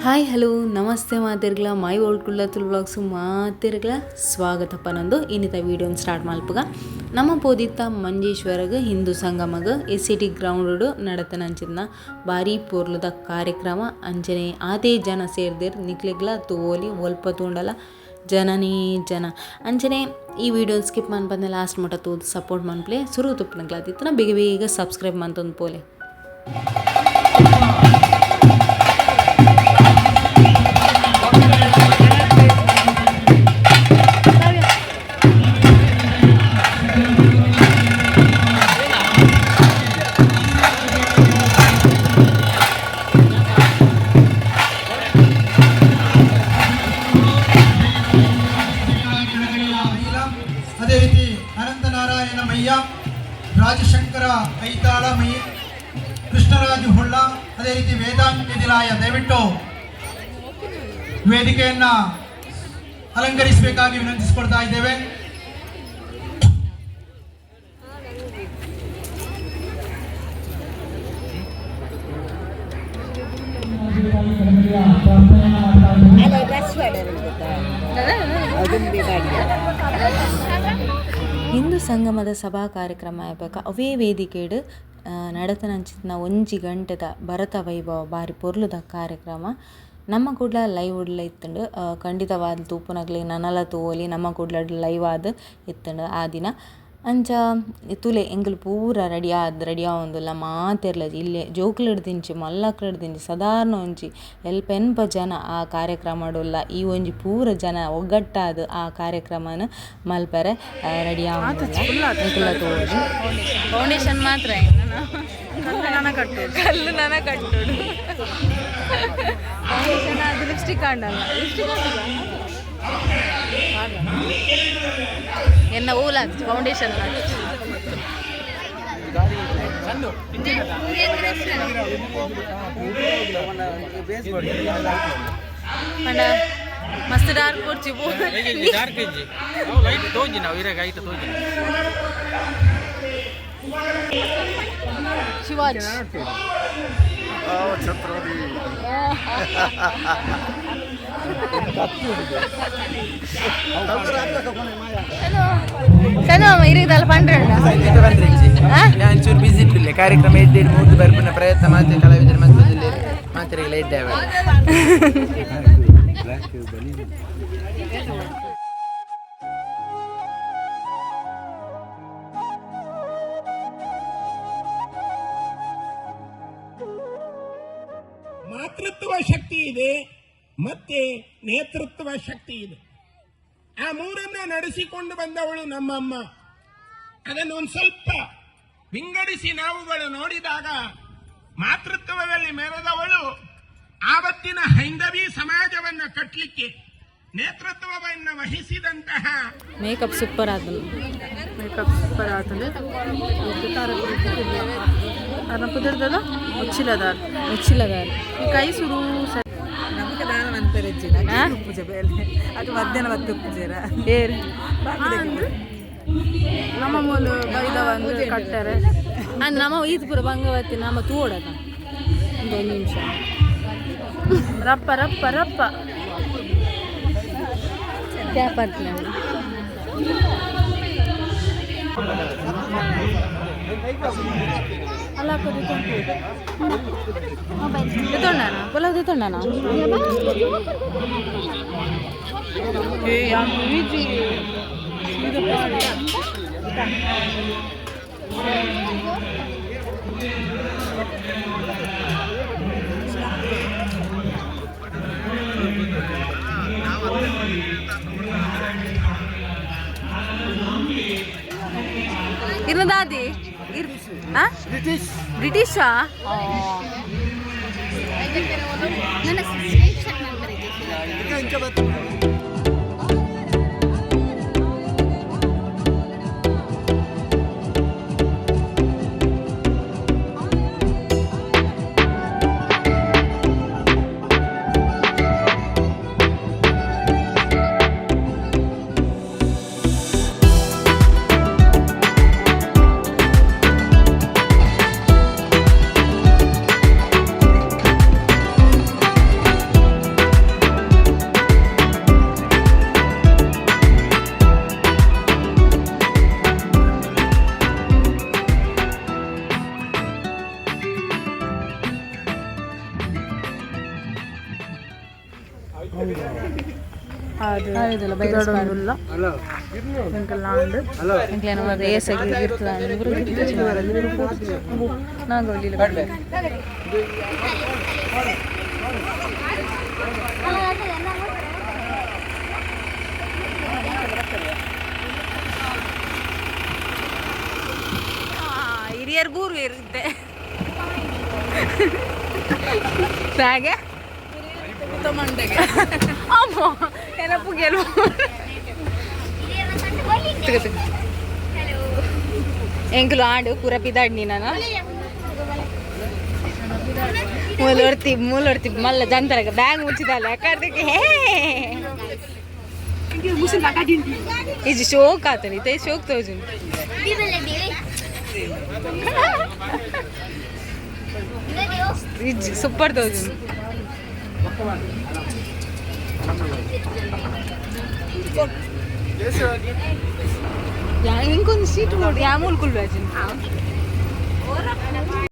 Hi hello ನಮಸ್ತೆ ಮಾತಿರ್ಗಲ ಮೈ old ಕುಳ್ಳತ್ತುಲ್ vlogs ಮಾತಿರ್ಗಲ ಸ್ವಾಗತಪ್ಪ ನಂದು ಇನ್ನಿತ ವೀಡಿಯೋನ ಸ್ಟಾರ್ಟ್ ಮಲ್ಪಗ ನಮ್ಮ ಪೋದಿತ್ತ ಮಂಜೇಶ್ವರಗ ಹಿಂದೂ ಸಂಗಮಗ ಎಸ್.ಸಿ.ಟಿ ಗ್ರೌಂಡ್ ನಡತನಂಚಿನ ಭಾರಿ ಪೋರ್ಲುದ ಕಾರ್ಯಕ್ರಮ ಅಂಚನೆ ಆದೇ ಜನ ಸೇರ್ದಿರ್ ನಿಕ್ಲಿಗ್ಲ ತೋಲಿ ಒಲ್ಪ ತೂಂಡಲ ಜನನೇ ಜನ ಅಂಚನೆ ಈ ವಿಡಿಯೋ ಸ್ಕಿಪ್ ಮನ್ಪಂದೆ ಲಾಸ್ಟ್ ಮಟ್ಟ ತೂದು ಸಪೋರ್ಟ್ ಮನ್ಪ್ಲೆ ಸುರು ತುಪ್ಪನಗ್ಲಾತಿತ್ತನ ಬೇಗ ಬೇಗ ಸಬ್ಸ್ಕ್ರೈಬ್ ಮಂತೊಂದು ಪೋಲೆ. ಅದೇ ರೀತಿ ಅನಂತನಾರಾಯಣ ಮಯ್ಯ, ರಾಜಶಂಕರ ಐತಾಳ ಮಯ್ಯ, ಕೃಷ್ಣರಾಜು ಹೊಳ್ಳ, ಅದೇ ರೀತಿ ವೇದಾಂತ ದಿಲಾಯ ದಯವಿಟ್ಟು ವೇದಿಕೆಯನ್ನ ಅಲಂಕರಿಸಬೇಕಾಗಿ ವಿನಂತಿಸಿಕೊಳ್ತಾ ಇದ್ದೇವೆ. ಹಿಂದೂ ಸಂಗಮದ ಸಭಾ ಕಾರ್ಯಕ್ರಮ ಆಯ್ಬೇಕ ಅವೇ ವೇದಿಕೆಡು ನಡತನಂಚಿನ ಒಂಜಿ ಗಂಟೆದ ಭರತ ವೈಭವ ಬಾರಿ ಪೊರ್ಲುದ ಕಾರ್ಯಕ್ರಮ ನಮ್ಮ ಕೂಡ್ಲ ಲೈವ್ ಉಡ್ಲ ಇತ್ತಂಡು ಖಂಡಿತವಾದ ತೂಪುನಗ್ಲಿ ನನಲ ತೂವೋಲಿ ನಮ್ಮ ಕೂಡ್ಲ ಲೈವ್ ಆದ್ ಇತ್ತಂಡು ಆ ದಿನ ಅಂಚ ತುಲೆ ಎಂಕುಲು ಪೂರ ರೆಡಿ ಆವೊಂದುಲ್ಲ ಮಾತೆರ್ಲ ಇಲ್ಲೇ ಜೋಕ್ಲಡ್ ದಿಂಚಿ ಮಲ್ಲಕ್ಲಡ್ ದಿಂಚಿ ಸಾಧಾರಣ ಒಂಜಿ ಎಲ್ಪ ಜನ ಆ ಕಾರ್ಯಕ್ರಮಡುಲ್ಲ ಈ ಒಂಜಿ ಪೂರ ಜನ ಒಗ್ಗಟ್ಟಾದ ಆ ಕಾರ್ಯಕ್ರಮನ ಮಲ್ಪರೆ ರೆಡಿ ಆವೊಂದುಲ್ಲ ತೋಜಿ ಫೌಂಡೇಶನ್ ಮಾತ್ರ ಕಲ್ಲು ನನ ಕಟ್ಟೋಡು ಫೌಂಡೇಶನ್ ಅದು ಲಿಪ್ಸ್ಟಿಕ್ ಕಾಂಡಲ್ಲ ಎನ್ನ ಊಲ ಫೌಂಡೇಶನ್ ಪಂಡ ಮಸ್ತ್ ಡಾರ್ಕ್ ಕೊಡ್ಚಿ ಡಾರ್ಕ್ ಇಜ್ಜಿ ಲೈಟ್ ತೋಜಿ ನಾವು ಇರಾಗ ಐತ ತೋಜಿ ಶಿವಾಜ್ ಛತ್ರಪತಿ ಚಂದ ಇರಿದಲ್ಲ ಪಂಡ್ರೆ ನಾನು ಚೂರು ಬಿಸಿ ಇಟ್ಟಿಲ್ಲ ಕಾರ್ಯಕ್ರಮ ಎದ್ದೇಳಿ ಮೂರು ಬರ್ಪನ ಪ್ರಯತ್ನ ಮಾತ್ರ ಕಲಾವಿದರು ಮಧ್ಯದಲ್ಲಿ ಮಾತ್ರ ಇದ್ದೇವೆ. ಮಾತೃತ್ವ ಶಕ್ತಿ ಇದೆ ಮತ್ತೆ ನೇತೃತ್ವ ಶಕ್ತಿ ಇದೆ. ಆ ಮೂರನ್ನ ನಡೆಸಿಕೊಂಡು ಬಂದವಳು ನಮ್ಮಮ್ಮ. ಅದನ್ನು ಒಂದು ಸ್ವಲ್ಪ ವಿಂಗಡಿಸಿ ನಾವುಗಳು ನೋಡಿದಾಗ ಮಾತೃತ್ವದಲ್ಲಿ ಮೆರೆದವಳು ಆವತ್ತಿನ ಹೈಂದವಿ ಸಮಾಜವನ್ನ ಕಟ್ಟಲಿಕ್ಕೆ ನೇತೃತ್ವವನ್ನು ವಹಿಸಿದಂತಹ ಮೇಕಪ್ ಸೂಪರ್ ಆದನು ಕುದಿರ್ತದ ಮುಚ್ಚಿಲದಾರ ಈ ಕೈ ಸುರು ನಮಗೆ ದಾನ ಅಂತಾರೆ ಪೂಜೆ ಬೇರೆ ಅದು ಮಧ್ಯಾಹ್ನ ಹೊತ್ತು ಪೂಜೆರ ಏರು ನಮ್ಮ ಮೂಲು ಬೈದ ಒಂದು ಕಟ್ಟಾರೆ ನಮ್ಮ ಈದ್ ಪುರ ಭಂಗವತಿ ನಮ್ಮ ತೂಡದ ಒಂದು ನಿಮಿಷ ರಪ್ಪ ರಪ್ಪ ರಪ್ಪ ಟ್ಯಾಪರ್ತೀನಿ ಅಲ್ಲ ಪುಲಾವ್ ತಿತ್ತೊಂಡನ ಇರ್ನದಾದಿ ಬ್ರಿಟಿಷಾ ಅದು ಇದೆಲ್ಲ ಬೈಕ್ ದೊಡ್ಡಲ್ಲ ಎಂಕಲ್ಲ ಉಂಡು ಎಂಕ್ಲೇನು ರೇಸ್ ಆಗಿ ನಾಗೋಲಿಲ್ಲ ಹಿರಿಯರಿಗೂ ಇರುತ್ತೆ ಹಾಗೆ ಮಂಡೆಗೆ ಅಮ್ಮ ನೆನಪು ಗೆಲುವು ಎಂಕ್ಲು ಆಡು ಪೂರ ಪಿದಾಡ್ನಿ ನಾನು ಮೂಲೊಡ್ತಿ ಮಲ್ಲ ಜಂತರಗ ಬ್ಯಾಗ್ ಮುಚ್ಚಿದಲ್ಲ ಯಾಕಂದ್ರೆ ಇದು ಶೋಕ್ ಆತರಿ ಇತ್ತೆ ಶೋಕ್ ತೋಜು ಸೂಪರ್ ತೋಜು ఇంకొంచెం సీటు కూడా యామూలు కుల్